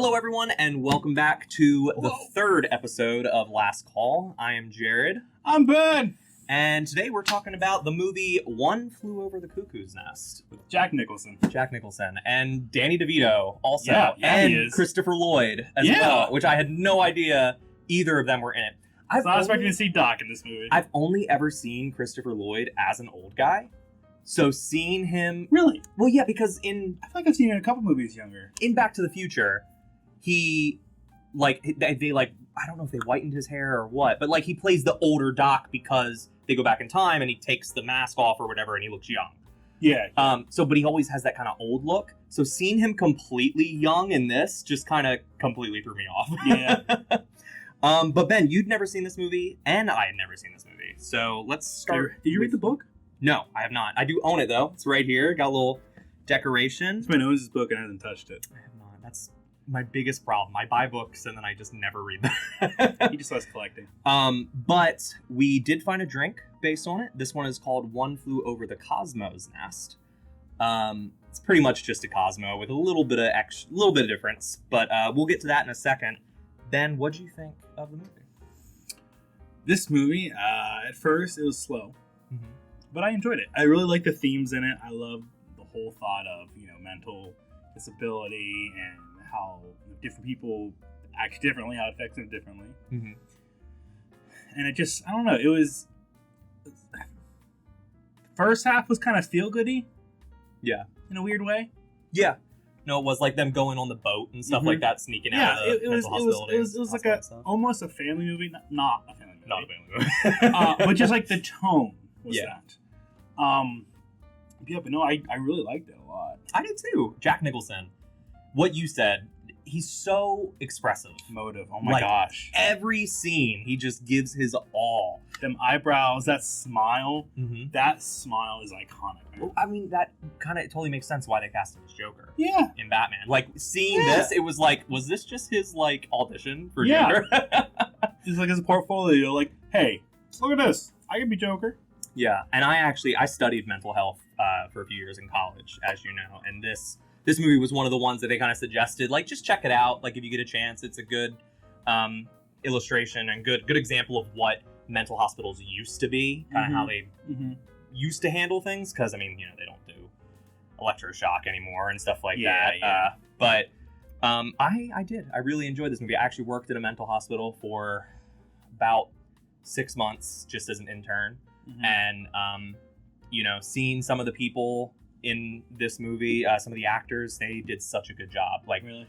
Hello, everyone, and welcome back to the third episode of Last Call. I am Jared. I'm Ben. And today we're talking about the movie One Flew Over the Cuckoo's Nest. With Jack Nicholson. And Danny DeVito also. Yeah, and he is. Christopher Lloyd as well, which I had no idea either of them were in it. I was not expecting to see Doc in this movie. I've only ever seen Christopher Lloyd as an old guy. So seeing him... Really? Well, yeah, because I feel like I've seen him in a couple movies younger. in Back to the Future, he, they I don't know if they whitened his hair or what, but, he plays the older Doc because they go back in time and he takes the mask off or whatever and he looks young. Yeah. But he always has that kind of old look. So seeing him completely young in this just kind of completely threw me off. Yeah. But Ben, you'd never seen this movie, and I had never seen this movie. So let's start. Did you read the book? No, I have not. I do own it, though. It's right here. Got a little decoration. My nose is book and hasn't touched it. I have not. That's my biggest problem. I buy books, and then I just never read them. He just loves collecting. But we did find a drink based on it. This one is called One Flew Over the Cosmo's Nest. It's pretty much just a Cosmo with a little bit of difference. But we'll get to that in a second. Ben, what did you think of the movie? This movie, at first, it was slow. Mm-hmm. But I enjoyed it. I really like the themes in it. I love the whole thought of, mental disability and how different people act differently, how it affects them differently. Mm-hmm. And it just, I don't know, the first half was kind of feel-goody. Yeah. In a weird way. Yeah. No, it was like them going on the boat and stuff like that, sneaking out of the mental hospital. It was like almost a family movie. Not a family movie. Not a family movie. But just like the tone was Yeah. that. But no, I really liked it a lot. I did too. Jack Nicholson. What you said, he's so expressive. Motive. Oh my gosh. Every scene, he just gives his all. Them eyebrows, that smile. Mm-hmm. That smile is iconic, man. Well, I mean, that kind of totally makes sense why they cast him as Joker. Yeah. In Batman. Seeing this, it was was this just his, audition for Joker? Just his portfolio, hey, look at this. I can be Joker. Yeah, and I studied mental health for a few years in college, as you know, and this movie was one of the ones that they kind of suggested, just check it out, if you get a chance. It's a good illustration and good example of what mental hospitals used to be, kind of how they used to handle things, because, they don't do electroshock anymore and stuff like that. Yeah. But I did. I really enjoyed this movie. I actually worked at a mental hospital for about 6 months just as an intern. Mm-hmm. And, seeing some of the people in this movie, some of the actors, they did such a good job. Really?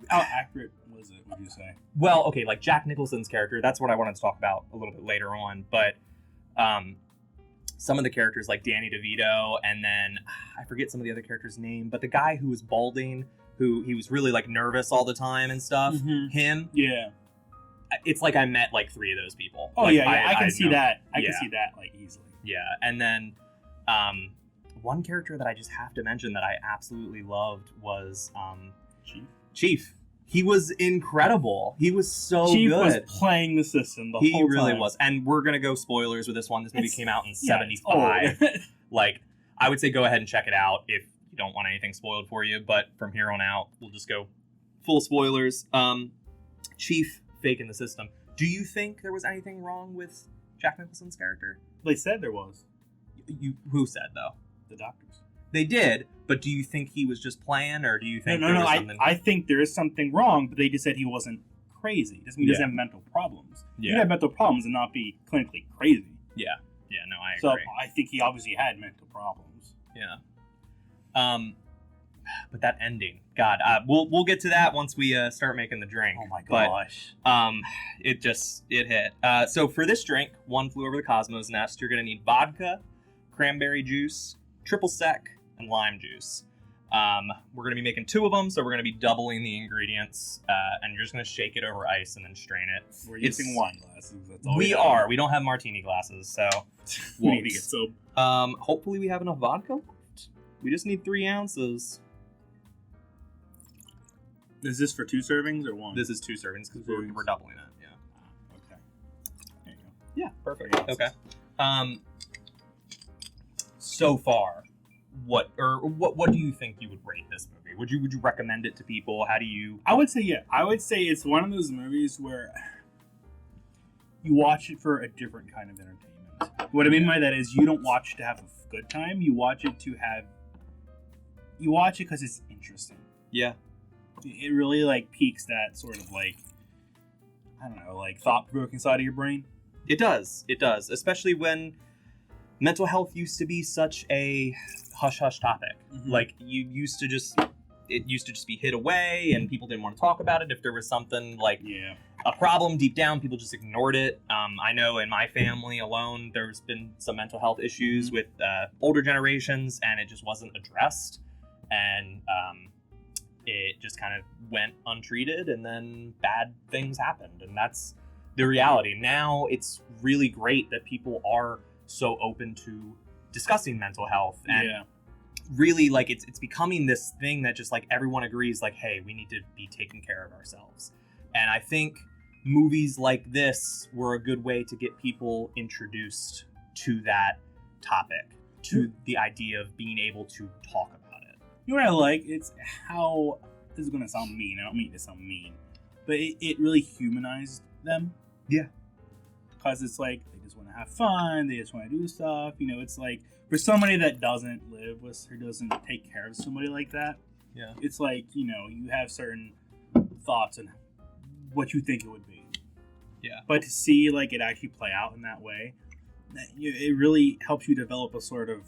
How accurate was it, would you say? Well, okay, Jack Nicholson's character, that's what I wanted to talk about a little bit later on. But some of the characters, like Danny DeVito, and then I forget some of the other characters' name, but the guy who was balding, who he was really, nervous all the time and stuff, him. Yeah. It's I met 3 of those people. Oh, I can see that. I can see that easily. Yeah, and then one character that I just have to mention that I absolutely loved was Chief. He was incredible. He was so Chief good. Chief was playing the system the whole time. He really was. And we're gonna go spoilers with this one. This movie came out in 75. I would say go ahead and check it out if you don't want anything spoiled for you. But from here on out, we'll just go full spoilers. Chief faking the system. Do you think there was anything wrong with Jack Nicholson's character? They said there was. Who said, though? The doctors. They did, but do you think he was just playing, or do you think No, something... I think there is something wrong, but they just said he wasn't crazy. Doesn't mean he doesn't have mental problems. Yeah. You can have mental problems and not be clinically crazy. Yeah. Yeah, no, I agree. So I think he obviously had mental problems. Yeah. But that ending, God, we'll get to that once we start making the drink. Oh my gosh. But, it hit. So for this drink, One Flew Over the Cosmo's Nest, you're gonna need vodka, cranberry juice, triple sec, and lime juice. We're gonna be making 2 of them, so we're gonna be doubling the ingredients, and you're just gonna shake it over ice and then strain it. We're using wine glasses. That's all we are. We don't have martini glasses, so we need to get soap. Hopefully we have enough vodka left. We just need 3 ounces. Is this for 2 servings or 1? This is 2 servings because we're doubling it. Yeah. Okay. There you go. Yeah, perfect. Okay. So far, what do you think you would rate this movie? Would you recommend it to people? How do you? I would say it's one of those movies where you watch it for a different kind of entertainment. What I mean by that is you don't watch it to have a good time. You watch it because it's interesting. Yeah. It really like piques that sort of like, I don't know, like thought-provoking side of your brain. It does, especially when mental health used to be such a hush-hush topic. Mm-hmm. Like, it used to just be hid away, and people didn't want to talk about it. If there was something like a problem deep down, people just ignored it. I know in my family alone, there's been some mental health issues with older generations, and it just wasn't addressed. And it just kind of went untreated, and then bad things happened. And that's the reality. Now it's really great that people are so open to discussing mental health, and really like it's becoming this thing that just like everyone agrees like, hey, we need to be taking care of ourselves. And I think movies like this were a good way to get people introduced to that topic, to the idea of being able to talk about it. You know what I like? It's how, this is going to sound mean, I don't mean to sound mean, but it really humanized them. Yeah. Because it's like, they just want to have fun, they just want to do stuff, you know, it's like, for somebody that doesn't live with, or doesn't take care of somebody like that, it's like, you know, you have certain thoughts on what you think it would be. Yeah. But to see, like, it actually play out in that way, it really helps you develop a sort of,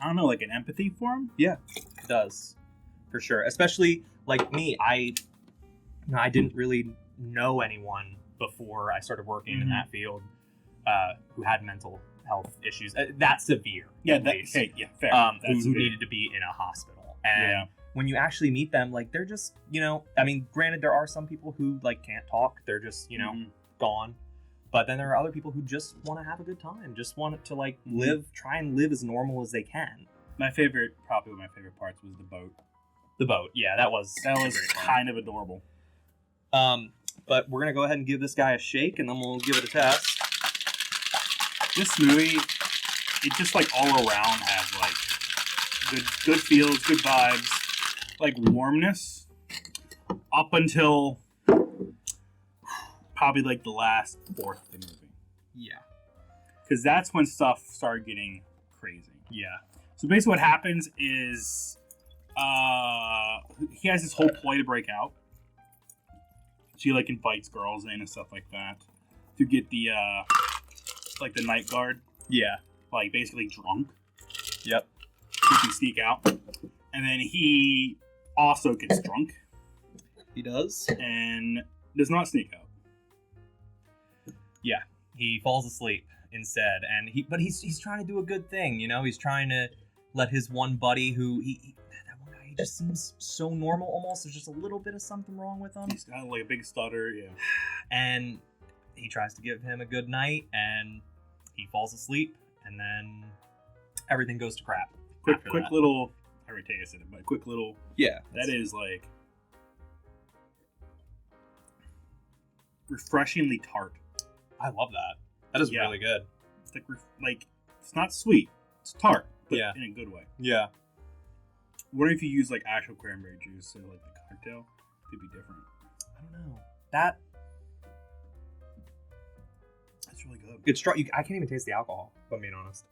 I don't know, like an empathy for them. Yeah, it does. For sure. Especially, like me, I didn't really know anyone before I started working in that field who had mental health issues. That severe. Yeah, fair. Who needed to be in a hospital. And when you actually meet them, like, they're just, you know, I mean, granted, there are some people who, like, can't talk. They're just, you know, gone. But then there are other people who just want to have a good time, just want to, like, try and live as normal as they can. Probably one of my favorite parts was the boat. The boat, yeah, that was kind of adorable. But we're gonna go ahead and give this guy a shake, and then we'll give it a test. This movie, it just like all around has like good feels, good vibes, like warmness, up until probably like the last fourth of the movie. Yeah, because that's when stuff started getting crazy. Yeah. So basically, what happens is he has this whole ploy to break out. She like invites girls in and stuff like that to get the like the night guard. Yeah. Like basically drunk. Yep. He can sneak out, and then he also gets drunk. He does, and does not sneak out. Yeah, he falls asleep instead, and he's trying to do a good thing, you know. He's trying to let his one buddy, who that one guy, he just seems so normal almost. There's just a little bit of something wrong with him. He's got like a big stutter, yeah. And he tries to give him a good night, and he falls asleep, and then everything goes to crap. Quick little, I already tasted it, but quick little, that is like refreshingly tart. I love that. That is really good. It's like it's not sweet, it's tart, but in a good way. Yeah. What if you use like actual cranberry juice or like the cocktail? It'd be different. I don't know. That's really good. It's strong. I can't even taste the alcohol, if I'm being honest.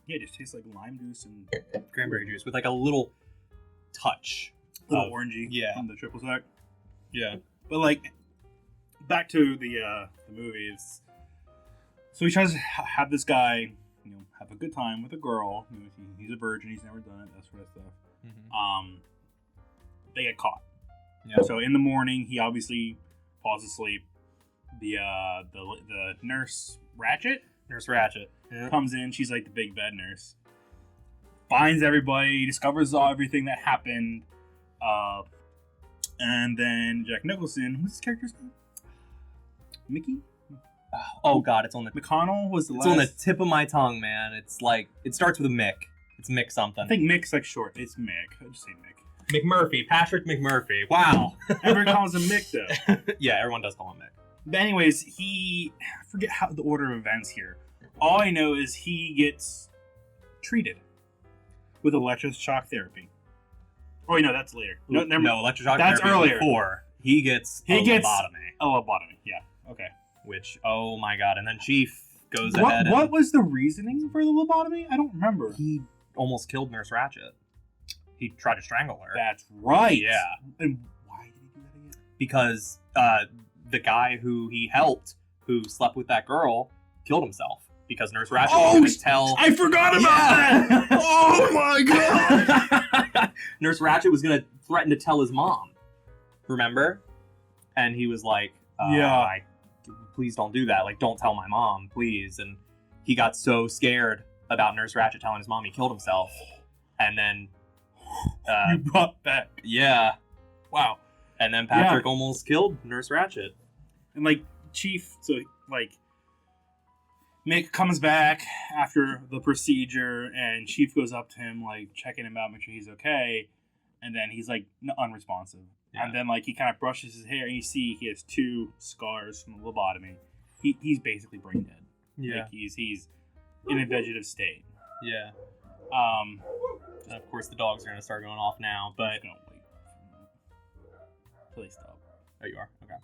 Yeah, it just tastes like lime juice and cranberry juice with like a little touch. A little orangey from the triple sec. Yeah. But like, back to the movies. So he tries to have this guy, you know, have a good time with a girl. You know, he's a virgin. He's never done it. That sort of stuff. Mm-hmm. They get caught. Yeah. So in the morning, he obviously falls asleep. The nurse Ratchet comes in. She's like the big bed nurse. Finds everybody. Discovers everything that happened. And then Jack Nicholson. What's his character's name? Mickey? Oh God, it's on the McConnell was the last. It's on the tip of my tongue, man. It's like it starts with a Mick. It's Mick something. I think Mick's like short. It's Mick. I'll just say Mick. McMurphy, Patrick McMurphy. Wow. Everyone calls him Mick though. Yeah, everyone does call him Mick. But anyways, I forget how the order of events here. All I know is he gets treated with electroshock therapy. Oh, wait, no, that's later. No, electroshock that's therapy earlier. Before he gets a lobotomy. A lobotomy, yeah. Okay. Which, oh my god. And then Chief goes ahead. What was the reasoning for the lobotomy? I don't remember. He almost killed Nurse Ratched. He tried to strangle her. That's right. Yeah. And why did he do that again? Because the guy who he helped, who slept with that girl, killed himself. Because Nurse Ratched was going to tell... I forgot about that! Oh my god! Nurse Ratched was going to threaten to tell his mom. Remember? And he was like, please don't do that. Like, don't tell my mom, please. And he got so scared about Nurse Ratched telling his mom he killed himself. And then... you brought back. Yeah. Wow. And then Patrick almost killed Nurse Ratched. And, like, Chief, so, like... Mick comes back after the procedure, and Chief goes up to him, like, checking him out, make sure he's okay. And then he's, like, unresponsive. Yeah. And then, like, he kind of brushes his hair, and you see he has 2 scars from the lobotomy. He's basically brain dead. Yeah. Like, he's in a vegetative state. Yeah. And of course, the dogs are going to start going off now, but... I'm just going to wait until they stop. Oh, you are? Okay.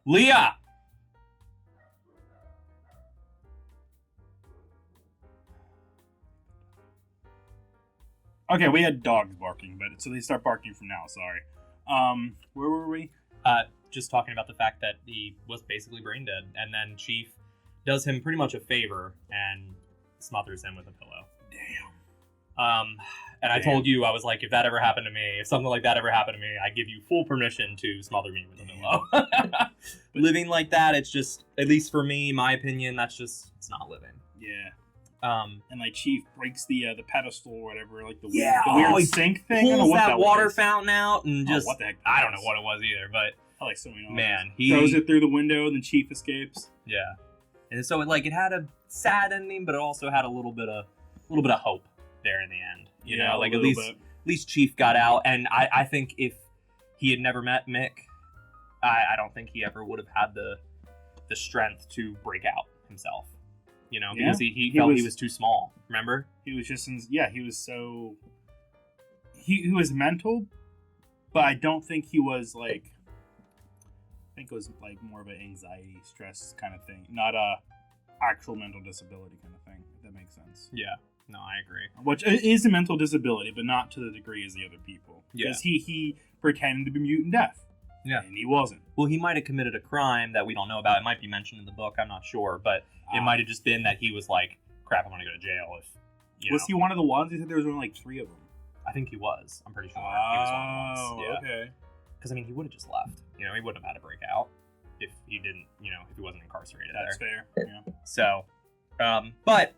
Leah! Okay, we had dogs barking, but so they start barking from now, sorry. Where were we? Just talking about the fact that he was basically brain dead, and then Chief does him pretty much a favor and smothers him with a pillow. Damn. And I told you, I was like, if that ever happened to me, if something like that ever happened to me, I give you full permission to smother me with a pillow. Living like that, it's just, at least for me, my opinion, it's not living. Yeah. And like Chief breaks the pedestal or whatever, like the weird sink thing. Pulls that water fountain out and just, what the heck? I don't know what it was either, but I like so many man, he throws it through the window and then Chief escapes. Yeah. And so it had a sad ending, but it also had a little bit of hope there in the end. You know, like at least Chief got out, and I think if he had never met Mick, I don't think he ever would have had the strength to break out himself. You know, because he felt he was too small. Remember? He was just he was so he was mental, but I don't think he was like. I think it was like more of an anxiety, stress kind of thing, not a actual mental disability kind of thing. If that makes sense. Yeah. No, I agree. Which is a mental disability, but not to the degree as the other people. Because he pretended to be mute and deaf. Yeah. And he wasn't. Well, he might have committed a crime that we don't know about. It might be mentioned in the book. I'm not sure. But it might have just been that he was like, crap, I'm going to go to jail if, Was he one of the ones? He said there was only like 3 of them. I think he was. I'm pretty sure. Oh, he was one of the ones. Yeah. Okay. Because, I mean, he would have just left. You know, he wouldn't have had to break out if he didn't, if he wasn't incarcerated That's there. That's fair. Yeah. So, but...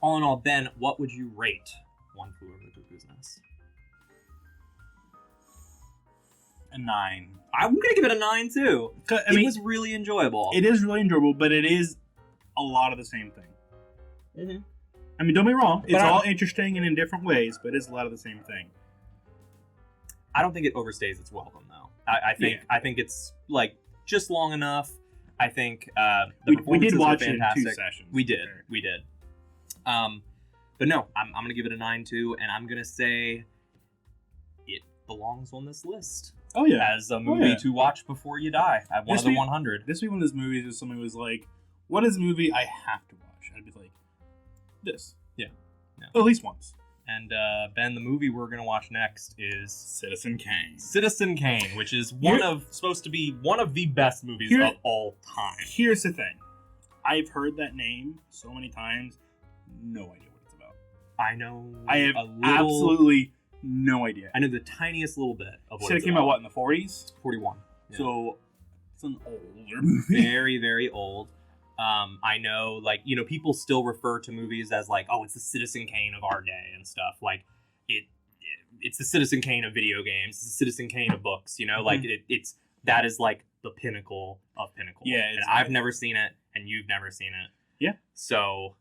all in all, Ben, what would you rate One Flew Over the Cuckoo's Nest? A 9. I'm going to give it a 9, too. It was really enjoyable. It is really enjoyable, but it is a lot of the same thing. Mm-hmm. I mean, don't be wrong. It's all interesting and in different ways, but it's a lot of the same thing. I don't think it overstays its welcome, though. I think it's, like, just long enough. I think the performances are fantastic. We did watch it in 2 sessions. We did. But no, I'm going to give it a 9 too, and I'm going to say it belongs on this list. Oh, yeah. As a movie to watch before you die. At one of the 100. This would be one of those movies where somebody was like, what is a movie I have to watch? I'd be like, this. Yeah. At least once. And, Ben, the movie we're going to watch next is... Citizen Kane. Citizen Kane, which is supposed to be one of the best movies of all time. Here's the thing. I've heard that name so many times. No idea what it's about. I know. I have absolutely no idea. I know the tiniest little bit of what so it came out, in the 40s? 41. Yeah. So it's an older movie. Very, very old. I know, people still refer to movies as it's the Citizen Kane of our day and stuff. Like, it's the Citizen Kane of video games. It's the Citizen Kane of books. That is the pinnacle of pinnacle. Yeah, and I've never seen it, and you've never seen it. Yeah. So.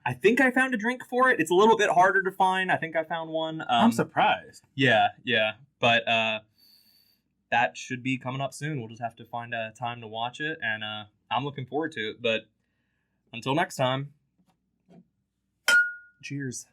I think I found a drink for it. It's a little bit harder to find. I think I found one. I'm surprised. Yeah. But that should be coming up soon. We'll just have to find a time to watch it, and I'm looking forward to it. But until next time, cheers.